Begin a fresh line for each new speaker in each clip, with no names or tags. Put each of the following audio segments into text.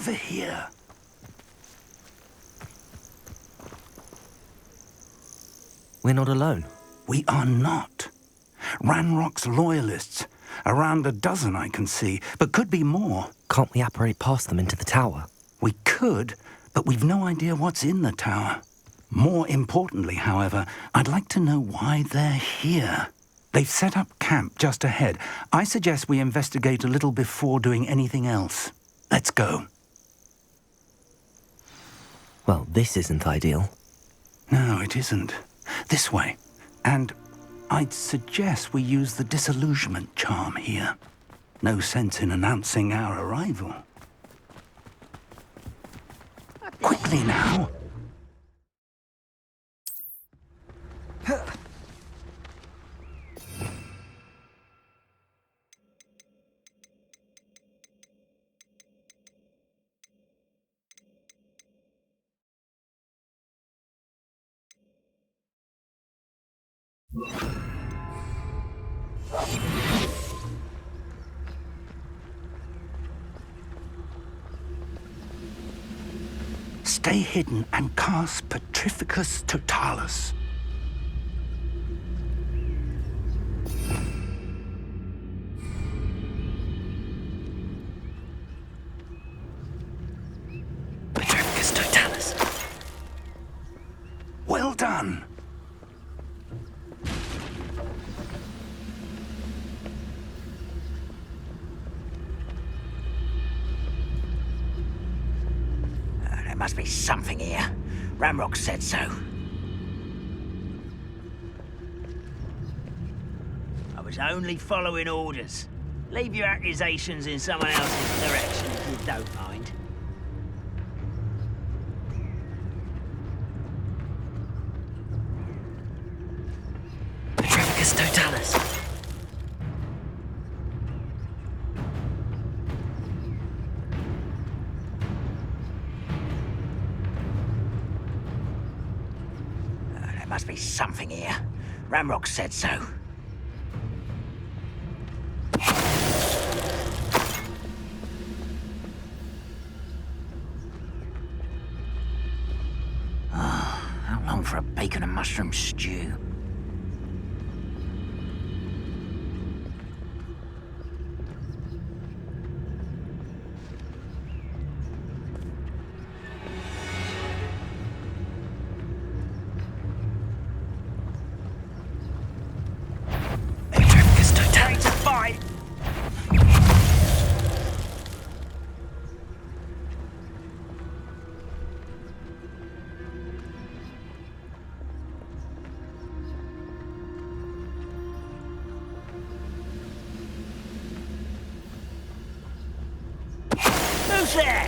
over here.
We're not alone.
We are not. Ranrock's loyalists. Around a dozen I can see, but could be more.
Can't we apparate past them into the tower?
We could, but we've no idea what's in the tower. More importantly, however, I'd like to know why they're here. They've set up camp just ahead. I suggest we investigate a little before doing anything else. Let's go.
Well, this isn't ideal.
No, it isn't. This way. And I'd suggest we use the disillusionment charm here. No sense in announcing our arrival. Quickly now. Stay hidden and cast Petrificus Totalis.
Petrificus Totalis.
Well done.
There must be something here. Ramrock said so. I was only following orders. Leave your accusations in someone else's direction if you don't mind.
Petrificus Totalis.
There must be something here. Ramrock said so. How long for a bacon and mushroom stew?
Petrificus Totalis.
Fight! Who's there?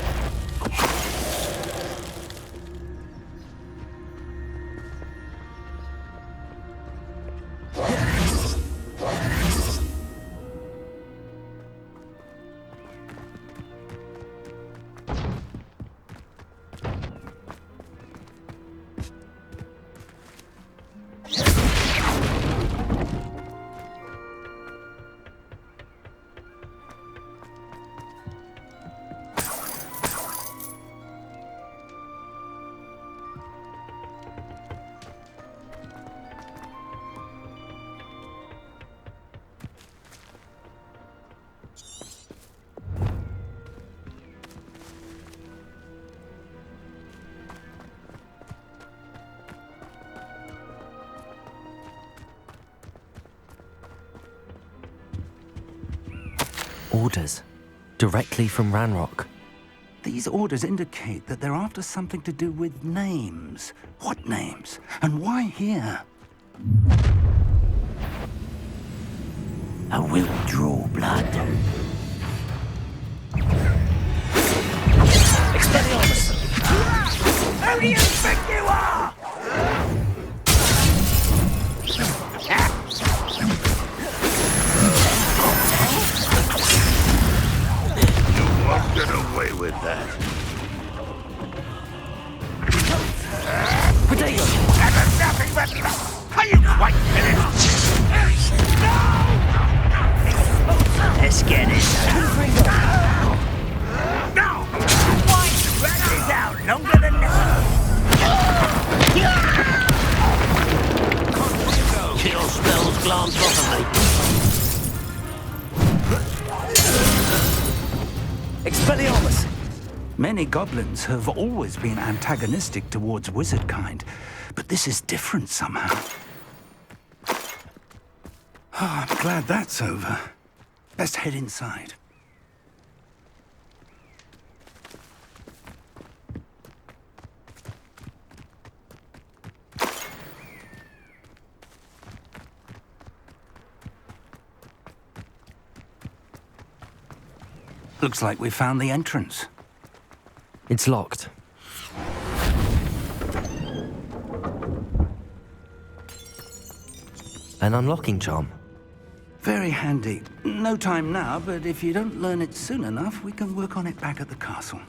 Orders. Directly from Ranrock.
These orders indicate that they're after something to do with names. What names? And why here?
I will draw blood.
Expelliarmus!
Who do you think you are?
You won't get away with that.
Protego!
That is nothing but luck. Are you quite finished?
Let's get it.
No!
glance off of me. Expelliarmus!
Many goblins have always been antagonistic towards wizard kind, but this is different somehow. Oh, I'm glad that's over. Best head inside. Looks like we found the entrance.
It's locked. An unlocking charm.
Very handy. No time now, but if you don't learn it soon enough, we can work on it back at the castle.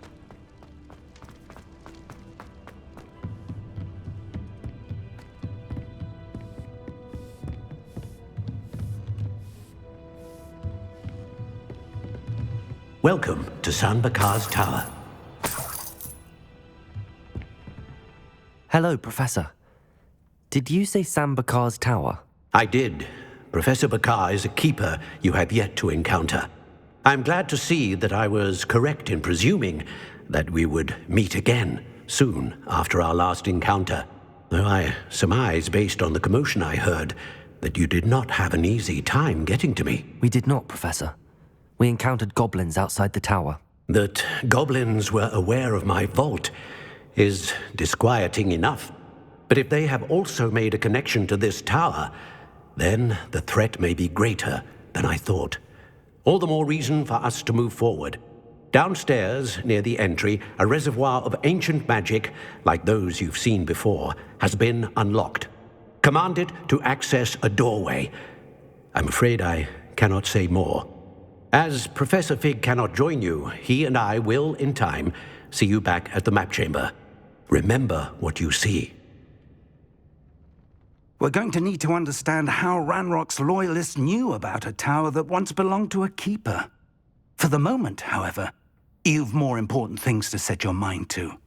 Welcome to San Bakar's Tower.
Hello, Professor. Did you say Sam Bakar's tower?
I did. Professor Bakar is a keeper you have yet to encounter. I'm glad to see that I was correct in presuming that we would meet again soon after our last encounter, though I surmise, based on the commotion I heard, that you did not have an easy time getting to me.
We did not, Professor. We encountered goblins outside the tower.
That goblins were aware of my vault is disquieting enough. But if they have also made a connection to this tower, then the threat may be greater than I thought. All the more reason for us to move forward. Downstairs, near the entry, a reservoir of ancient magic, like those you've seen before, has been unlocked. Command it to access a doorway. I'm afraid I cannot say more. As Professor Fig cannot join you, he and I will, in time, see you back at the map chamber. Remember what you see.
We're going to need to understand how Ranrock's loyalists knew about a tower that once belonged to a keeper. For the moment, however, you've more important things to set your mind to.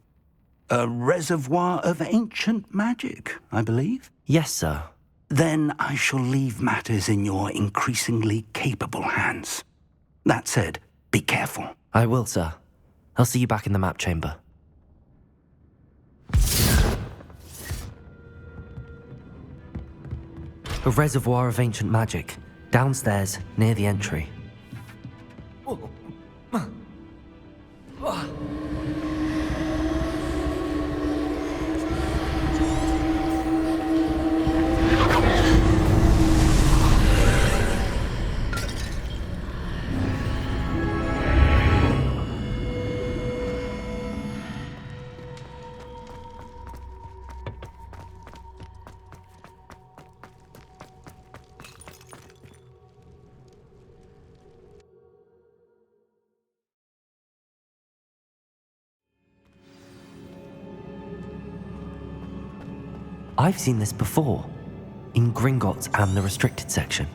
A reservoir of ancient magic, I believe?
Yes, sir.
Then I shall leave matters in your increasingly capable hands. That said, be careful.
I will, sir. I'll see you back in the map chamber. A reservoir of ancient magic, downstairs, near the entry. I've seen this before, in Gringotts and the restricted section.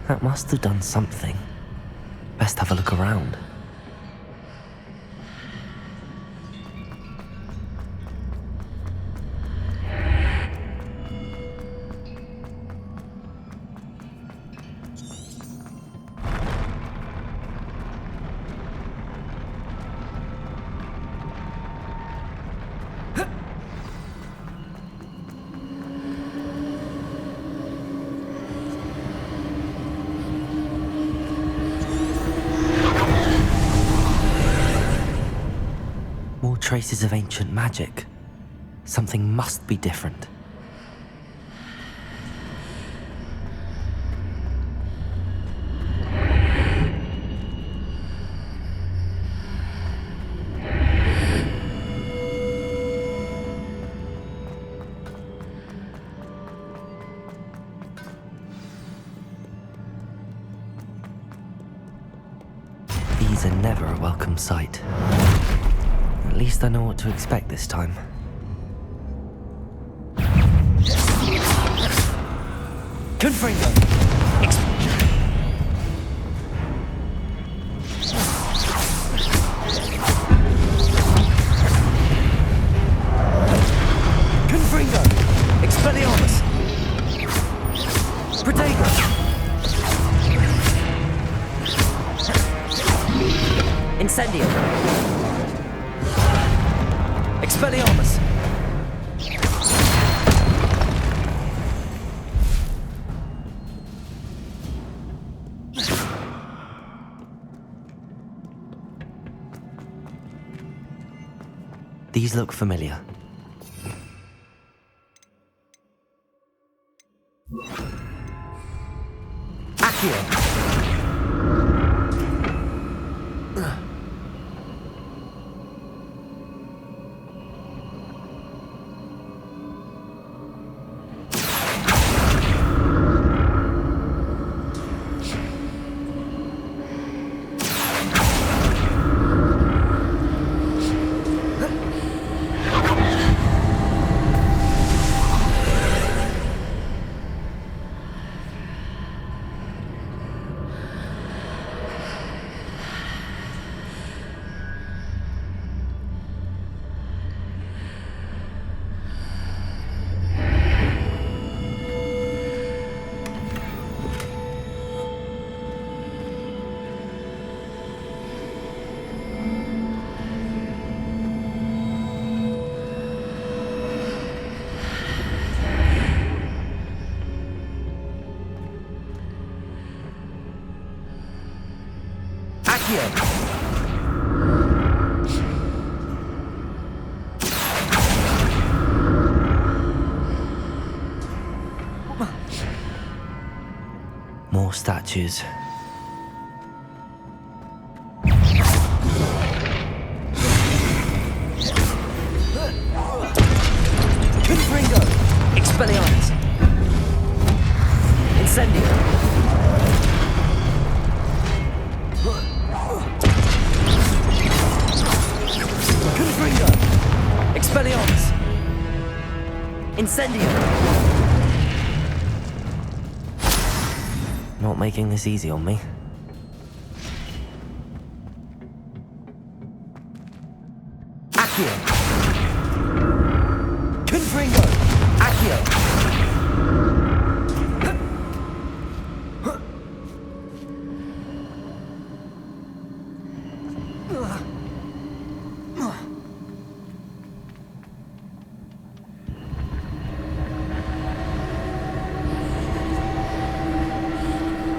That must have done something. Best have a look around. Traces of ancient magic. Something must be different. These are never a welcome sight. At least I know what to expect this time. Confringo! Confringo! Expelliarmus! Protego! Incendio! Expelliarmus! These look familiar. Accio! More statues. Confringo! Expelliarmus! Incendio! Confringo! Expelliarmus! Incendio! Not making this easy on me. Accio! Confringo! Accio!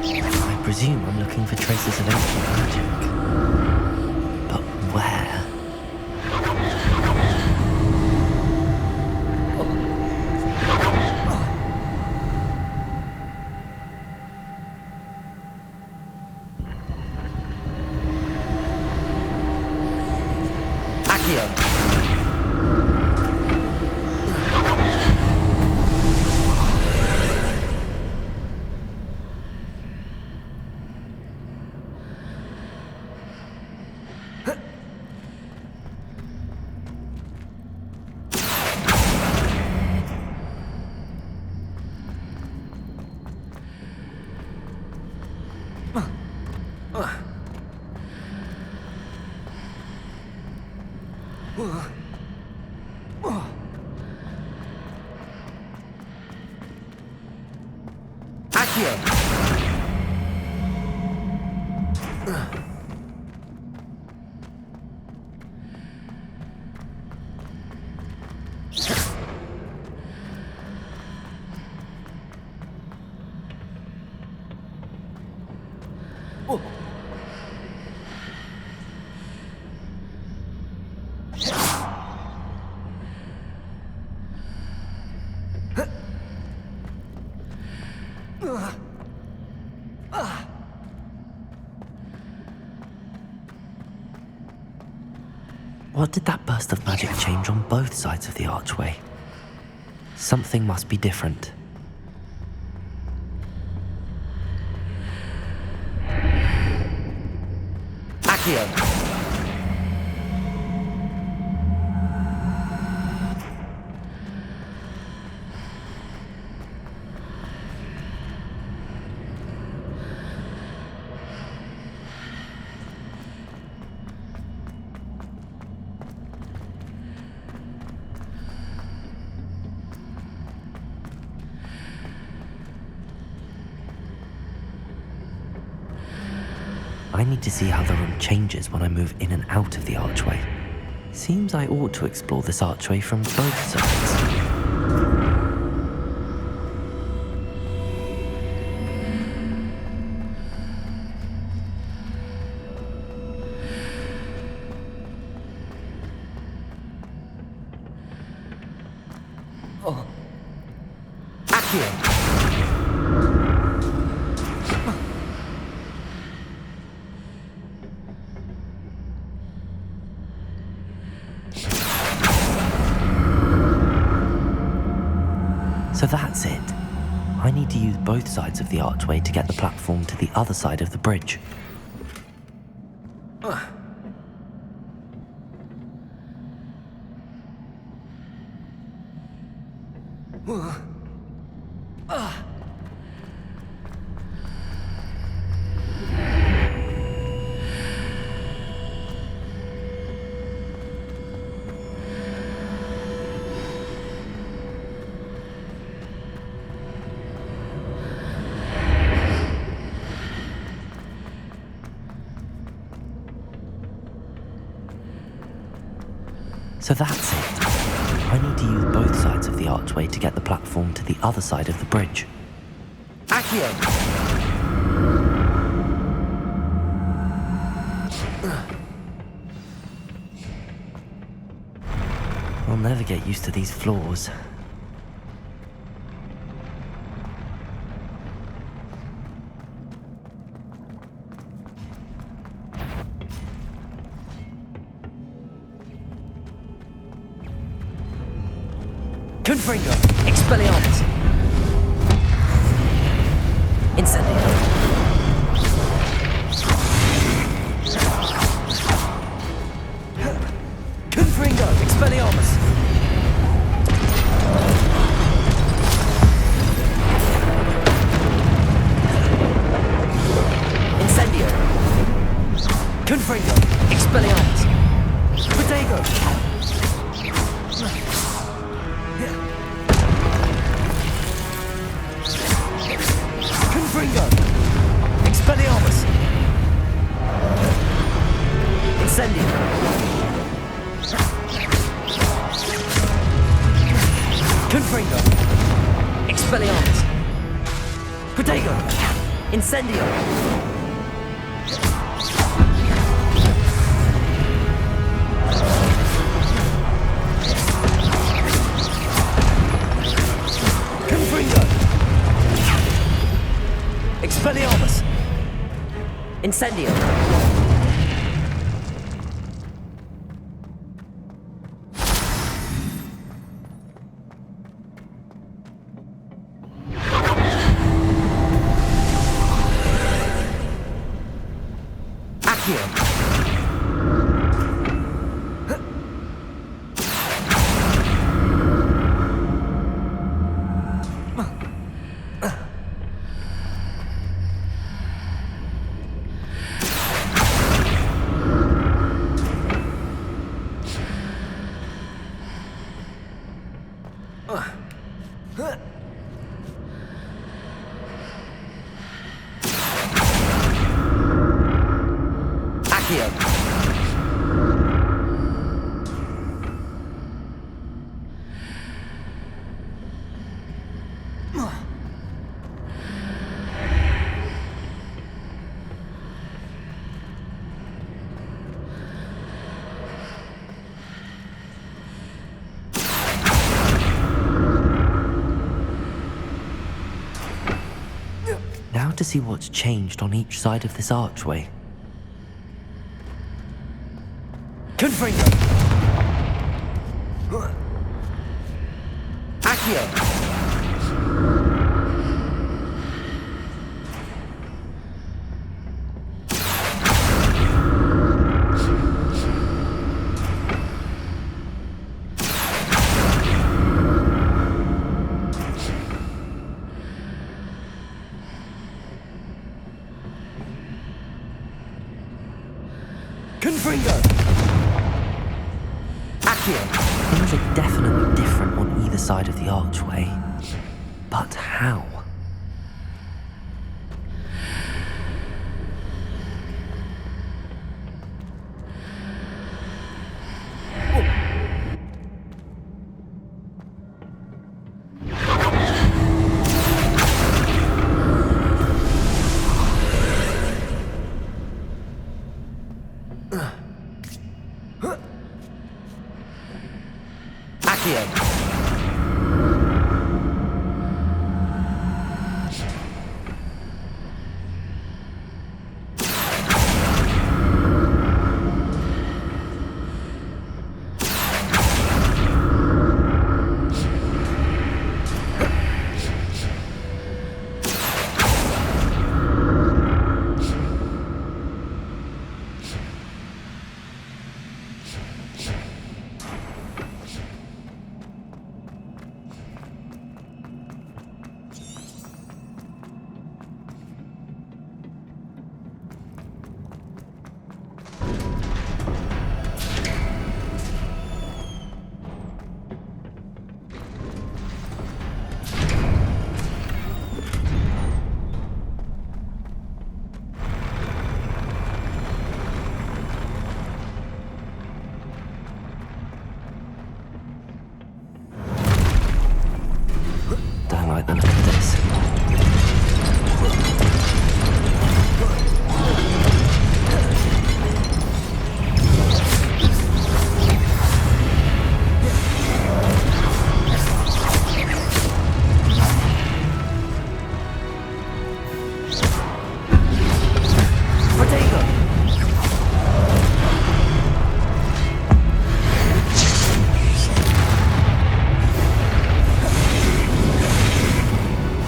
I presume I'm looking for traces of ancient magic. But where? Accio! Accio! What did that burst of magic change on both sides of the archway? Something must be different. Accio. I need to see how the room changes when I move in and out of the archway. Seems I ought to explore this archway from both sides. Accio. So that's it. I need to use both sides of the archway to get the platform to the other side of the bridge. So that's it. I need to use both sides of the archway to get the platform to the other side of the bridge. Accio! I'll never get used to these floors. Confringo, Expelliarmus. Incendio. Confringo, Expelliarmus. Incendio. Confringo, Expelliarmus. Protego. Confringo! Expelliarmus! Incendio! Confringo! Expelliarmus! Protego! Incendio! Confringo! Expelliarmus! Incendio! Accio! Accio! Now to see what's changed on each side of this archway. Confringo! Accio! Confringo! Accio! Things are definitely different on either side of the archway. But how? Accio! Don't like the look of this.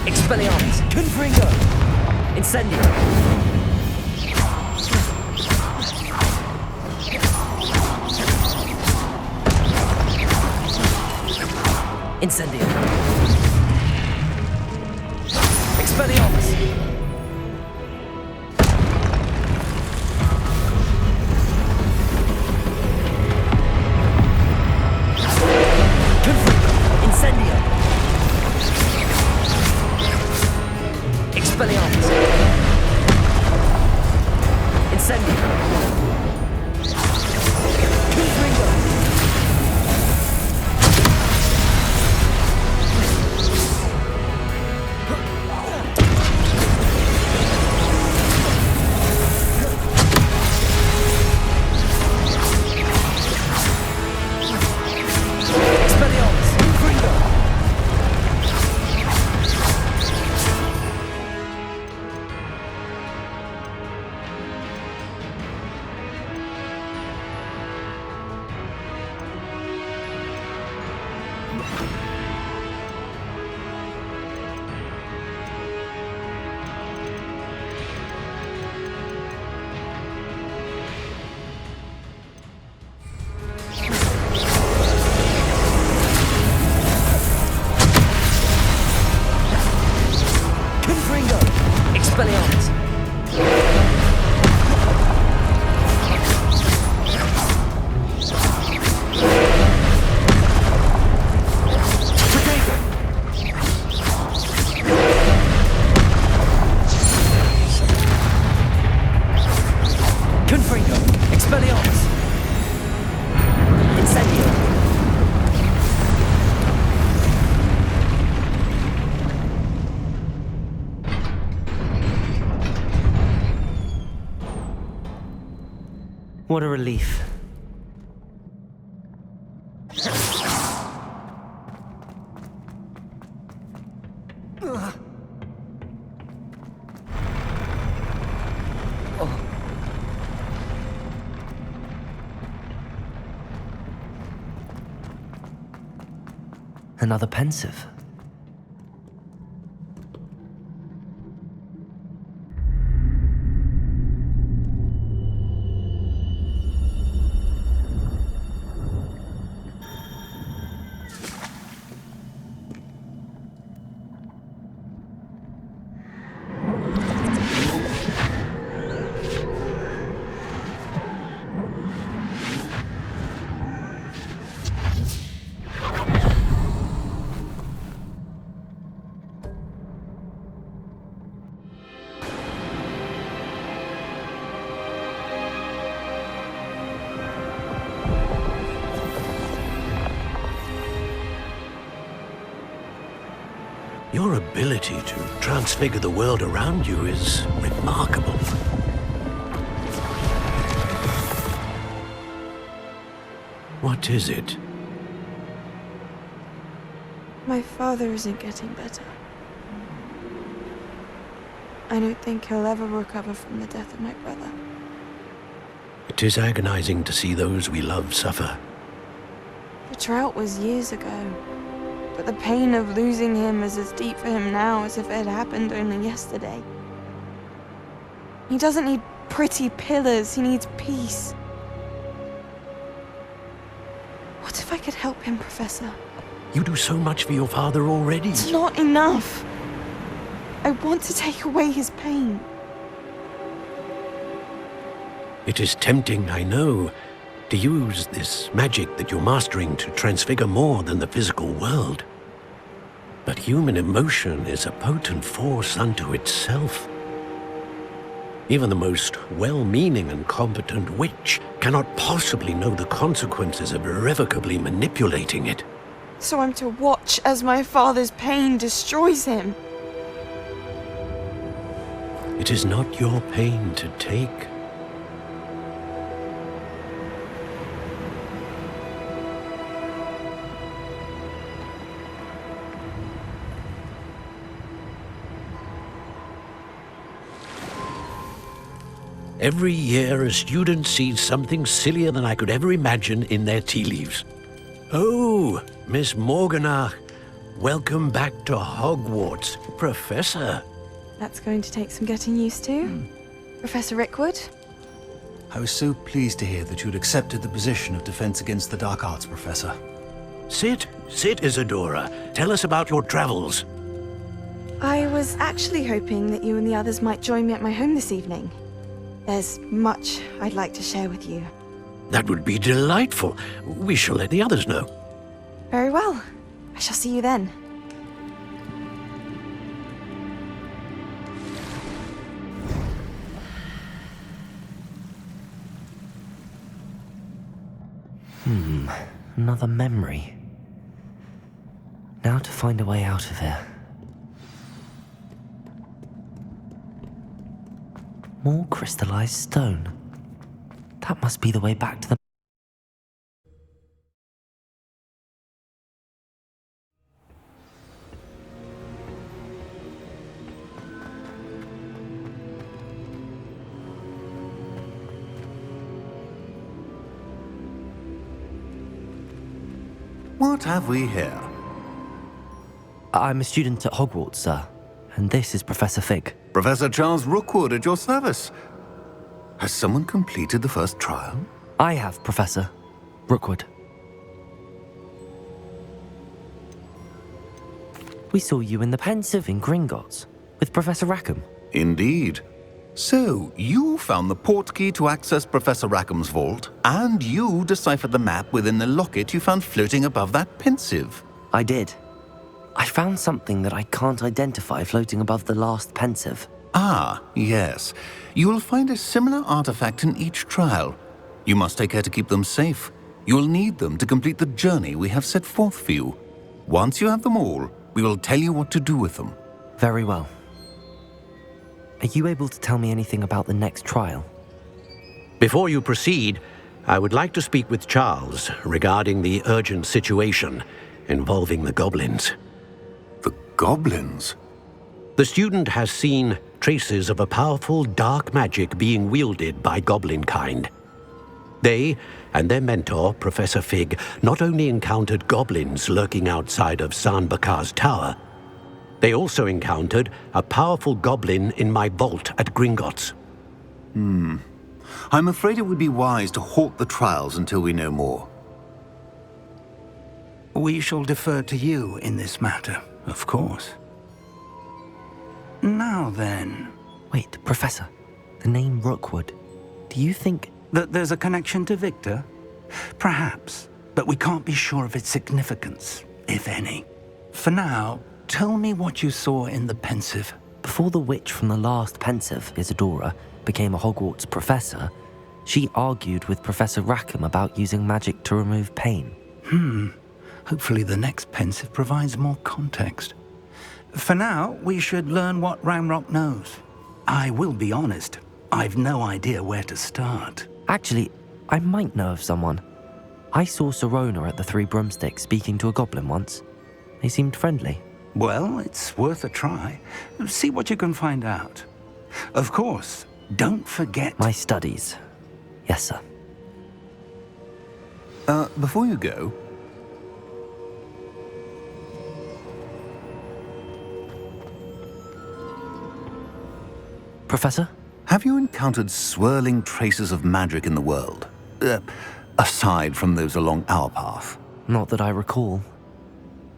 Expelliarmus! Confringo! Incendio! Incendio! Expelliarmus! Confringo! Incendio! Expelliarmus! Incendio! Confringo! Expelliarmus! Confringo! Confringo! Expelliarmus! Protego! Confringo! Expelliarmus! Incendio! What a relief. Another pensive.
Your ability to transfigure the world around you is remarkable. What is it?
My father isn't getting better. I don't think he'll ever recover from the death of my brother.
It is agonizing to see those we love suffer.
The drought was years ago, but the pain of losing him is as deep for him now as if it had happened only yesterday. He doesn't need pretty pillars, he needs peace. What if I could help him, Professor?
You do so much for your father already.
It's not enough. I want to take away his pain.
It is tempting, I know, to use this magic that you're mastering to transfigure more than the physical world. But human emotion is a potent force unto itself. Even the most well-meaning and competent witch cannot possibly know the consequences of irrevocably manipulating it.
So I'm to watch as my father's pain destroys him.
It is not your pain to take. Every year, a student sees something sillier than I could ever imagine in their tea leaves. Oh, Miss Morganach, welcome back to Hogwarts, Professor.
That's going to take some getting used to. Professor Rickwood?
I was so pleased to hear that you'd accepted the position of Defense Against the Dark Arts, Professor.
Sit, Isadora. Tell us about your travels.
I was actually hoping that you and the others might join me at my home this evening. There's much I'd like to share with you.
That would be delightful. We shall let the others know.
Very well. I shall see you then.
Another memory. Now to find a way out of here. More crystallized stone. That must be the way back to the...
What have we here?
I'm a student at Hogwarts, sir. And this is Professor Fig.
Professor Charles Rookwood at your service. Has someone completed the first trial?
I have, Professor Rookwood. We saw you in the Pensive in Gringotts with Professor Rackham.
Indeed. So, you found the portkey to access Professor Rackham's vault, and you deciphered the map within the locket you found floating above that Pensive.
I did. I found something that I can't identify floating above the last Pensive.
Ah, yes. You will find a similar artifact in each trial. You must take care to keep them safe. You will need them to complete the journey we have set forth for you. Once you have them all, we will tell you what to do with them.
Very well. Are you able to tell me anything about the next trial?
Before you proceed, I would like to speak with Charles regarding the urgent situation involving the goblins.
The goblins?
The student has seen traces of a powerful dark magic being wielded by goblin kind. They and their mentor, Professor Fig, not only encountered goblins lurking outside of San Bakar's tower, they also encountered a powerful goblin in my vault at Gringotts.
I'm afraid it would be wise to halt the trials until we know more.
We shall defer to you in this matter, of course. Now then...
Wait, Professor. The name Rookwood. Do you think...
that there's a connection to Victor? Perhaps, but we can't be sure of its significance, if any. For now, tell me what you saw in the Pensive.
Before the witch from the last Pensive, Isadora, became a Hogwarts professor, she argued with Professor Rackham about using magic to remove pain.
Hopefully the next Pensive provides more context. For now, we should learn what Ramrock knows. I will be honest, I've no idea where to start.
Actually, I might know of someone. I saw Sirona at the Three Broomsticks speaking to a goblin once. They seemed friendly.
Well, it's worth a try. See what you can find out. Of course, don't forget...
My studies. Yes, sir.
Before you go...
Professor?
Have you encountered swirling traces of magic in the world? Aside from those along our path?
Not that I recall.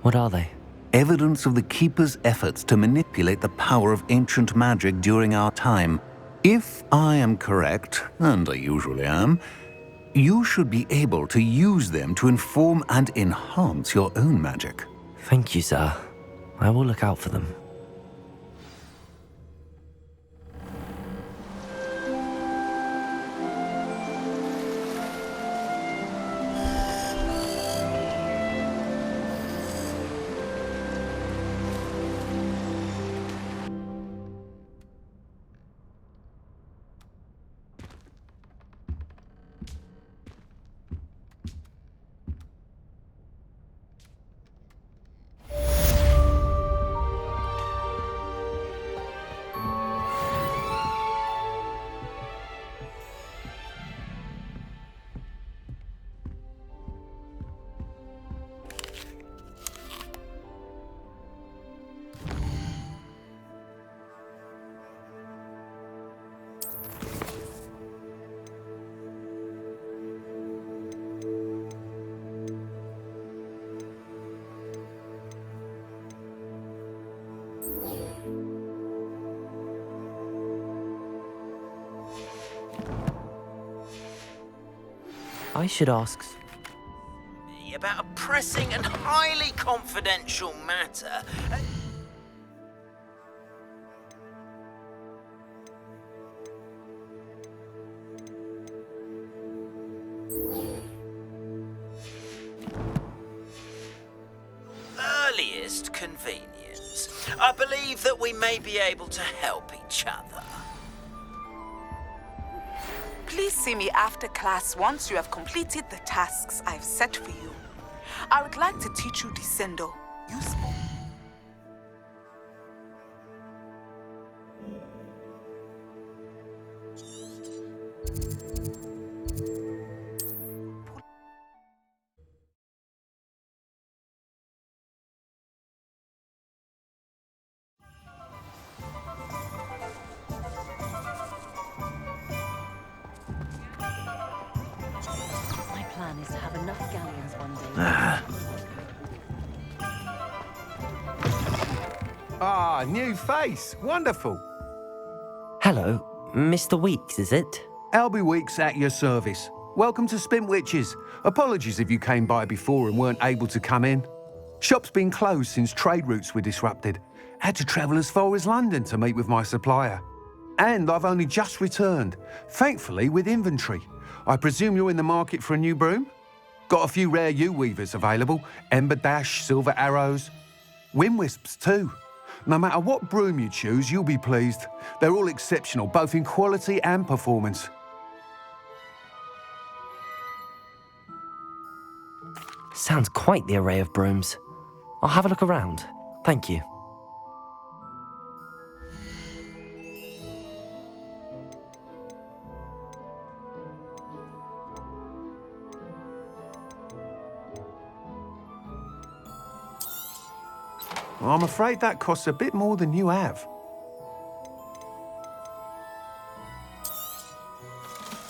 What are they?
Evidence of the Keeper's efforts to manipulate the power of ancient magic during our time. If I am correct, and I usually am, you should be able to use them to inform and enhance your own magic.
Thank you, sir. I will look out for them. I should ask...
About a pressing and highly confidential matter. Earliest convenience. I believe that we may be able to help each other.
Please see me after class once you have completed the tasks I've set for you. I would like to teach you Descendo. Useful.
My plan is to have enough galleons one day.
Ah, new face. Wonderful.
Hello, Mr. Weeks, is it?
Albie Weeks at your service. Welcome to Spintwitches. Apologies if you came by before and weren't able to come in. Shop's been closed since trade routes were disrupted. Had to travel as far as London to meet with my supplier. And I've only just returned, thankfully with inventory. I presume you're in the market for a new broom? Got a few rare U-weavers available. Ember Dash, Silver Arrows. Wind Wisps too. No matter what broom you choose, you'll be pleased. They're all exceptional, both in quality and performance.
Sounds quite the array of brooms. I'll have a look around. Thank you.
I'm afraid that costs a bit more than you have.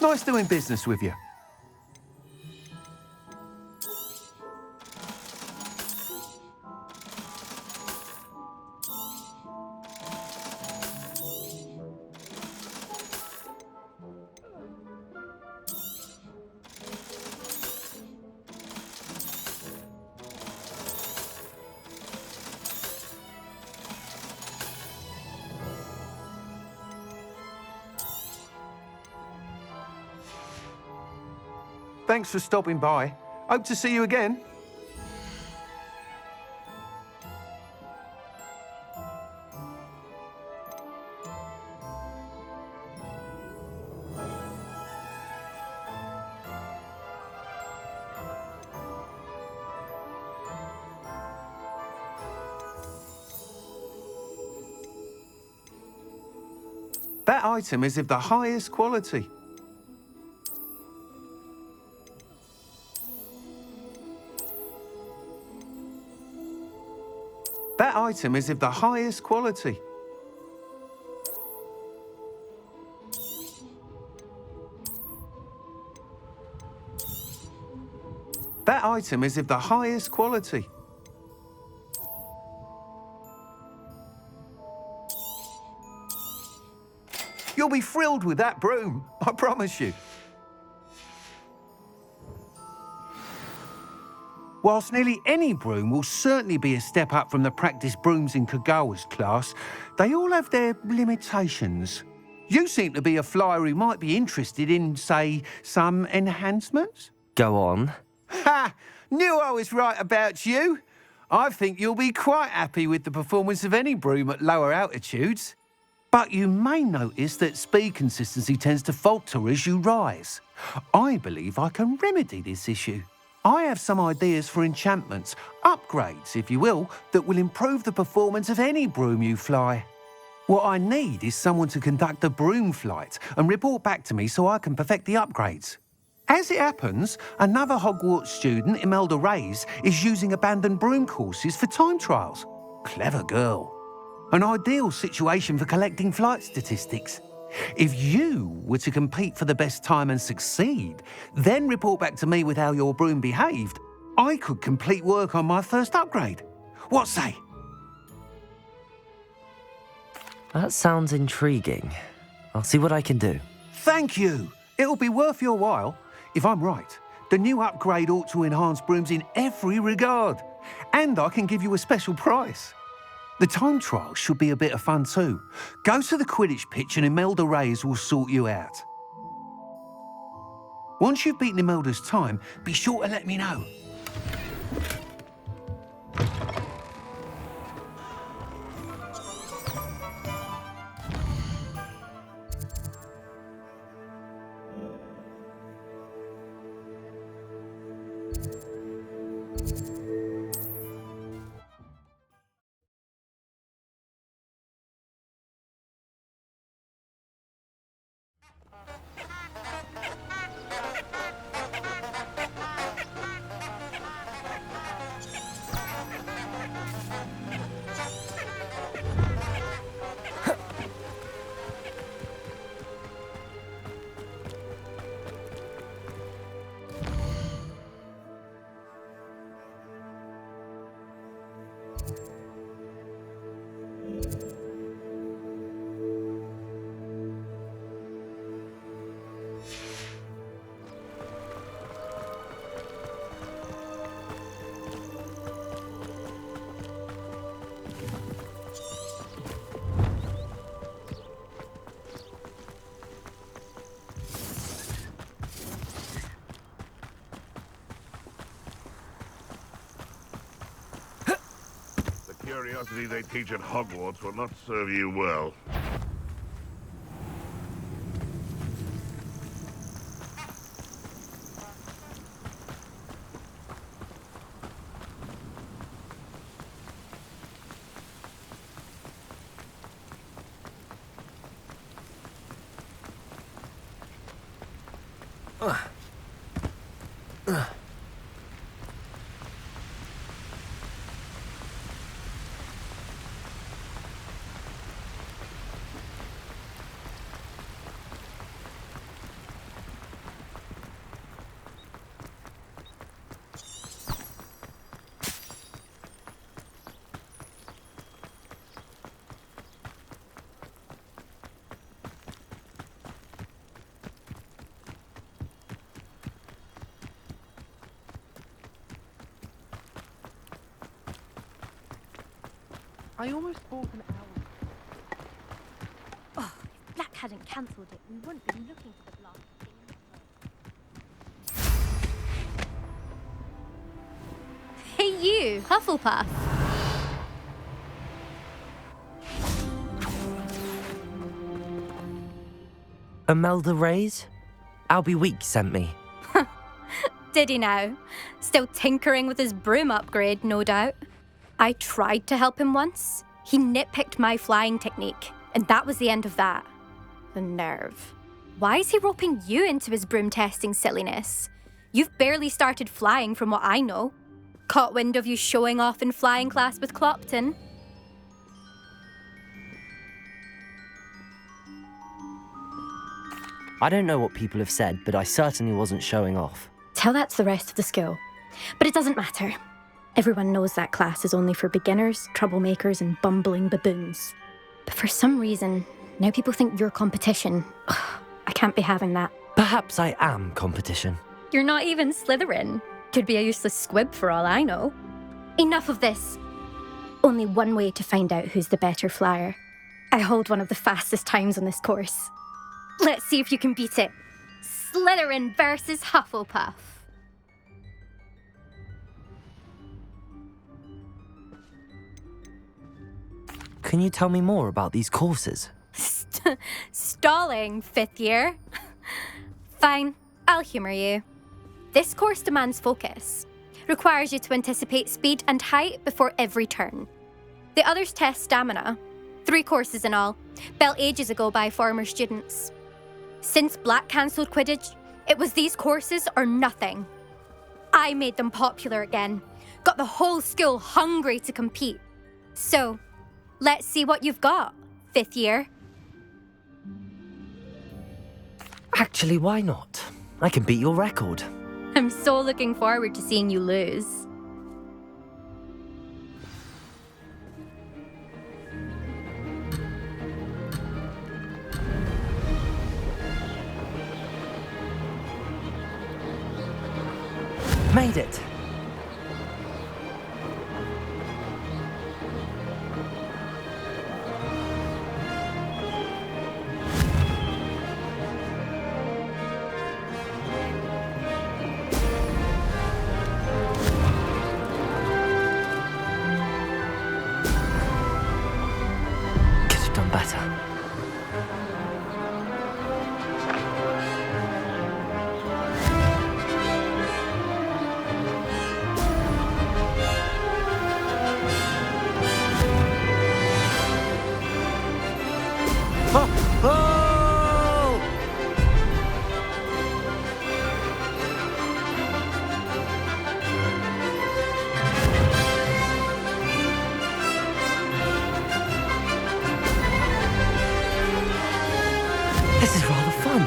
Nice doing business with you. Thanks for stopping by. Hope to see you again. That item is of the highest quality. That item is of the highest quality. That item is of the highest quality. You'll be thrilled with that broom, I promise you. Whilst nearly any broom will certainly be a step up from the practice brooms in Kagawa's class, they all have their limitations. You seem to be a flyer who might be interested in, say, some enhancements?
Go on.
Ha! Knew I was right about you. I think you'll be quite happy with the performance of any broom at lower altitudes. But you may notice that speed consistency tends to falter as you rise. I believe I can remedy this issue. I have some ideas for enchantments, upgrades, if you will, that will improve the performance of any broom you fly. What I need is someone to conduct a broom flight and report back to me so I can perfect the upgrades. As it happens, another Hogwarts student, Imelda Reyes, is using abandoned broom courses for time trials. Clever girl. An ideal situation for collecting flight statistics. If you were to compete for the best time and succeed, then report back to me with how your broom behaved, I could complete work on my first upgrade. What say?
That sounds intriguing. I'll see what I can do.
Thank you. It'll be worth your while. If I'm right, the new upgrade ought to enhance brooms in every regard. And I can give you a special price. The time trial should be a bit of fun too. Go to the Quidditch pitch and Imelda Reyes will sort you out. Once you've beaten Imelda's time, be sure to let me know.
Curiosity they teach at Hogwarts will not serve you well.
I almost bought an owl. Oh, if Black hadn't cancelled it, we wouldn't be looking for the blast thing. Hey you, Hufflepuff.
Imelda Reyes? Albie Week sent me.
Did he now? Still tinkering with his broom upgrade, no doubt. I tried to help him once. He nitpicked my flying technique, and that was the end of that. The nerve. Why is he roping you into his broom testing silliness? You've barely started flying from what I know. Caught wind of you showing off in flying class with Clopton.
I don't know what people have said, but I certainly wasn't showing off.
Tell that to the rest of the school. But it doesn't matter. Everyone knows that class is only for beginners, troublemakers, and bumbling baboons. But for some reason, now people think you're competition. Ugh, I can't be having that.
Perhaps I am competition.
You're not even Slytherin. Could be a useless squib for all I know. Enough of this. Only one way to find out who's the better flyer. I hold one of the fastest times on this course. Let's see if you can beat it. Slytherin versus Hufflepuff.
Can you tell me more about these courses?
Stalling, 5th year. Fine, I'll humour you. This course demands focus. Requires you to anticipate speed and height before every turn. The others test stamina. 3 courses in all, built ages ago by former students. Since Black cancelled Quidditch, it was these courses or nothing. I made them popular again. Got the whole school hungry to compete. So, let's see what you've got, 5th year.
Actually, why not? I can beat your record.
I'm so looking forward to seeing you lose.
Made it! Could have done better. This is rather fun.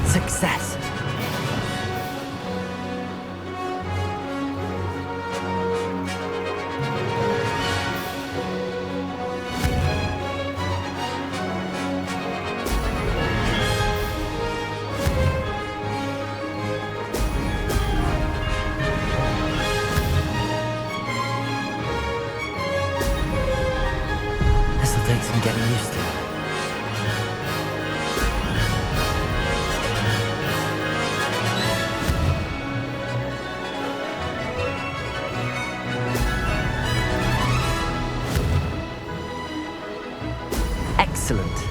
Success. This'll take some getting used to. Excellent.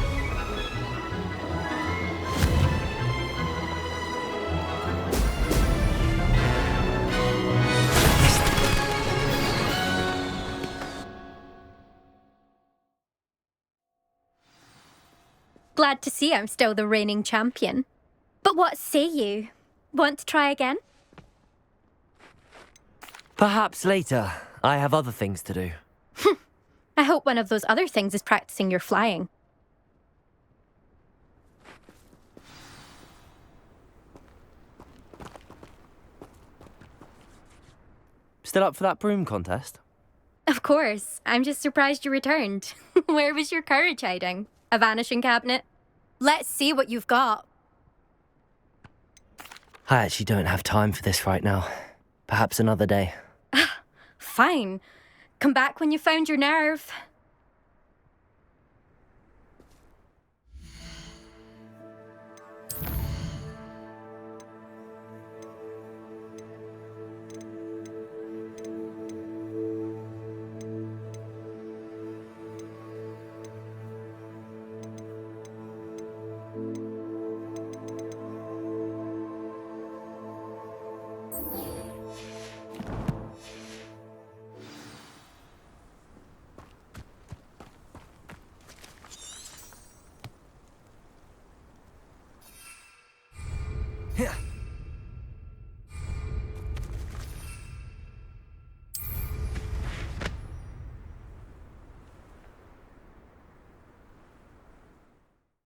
Glad to see I'm still the reigning champion. But what say you? Want to try again?
Perhaps later. I have other things to do.
I hope one of those other things is practicing your flying.
Still up for that broom contest?
Of course. I'm just surprised you returned. Where was your courage hiding? A vanishing cabinet? Let's see what you've got.
I actually don't have time for this right now. Perhaps another day.
Fine. Come back when you found your nerve.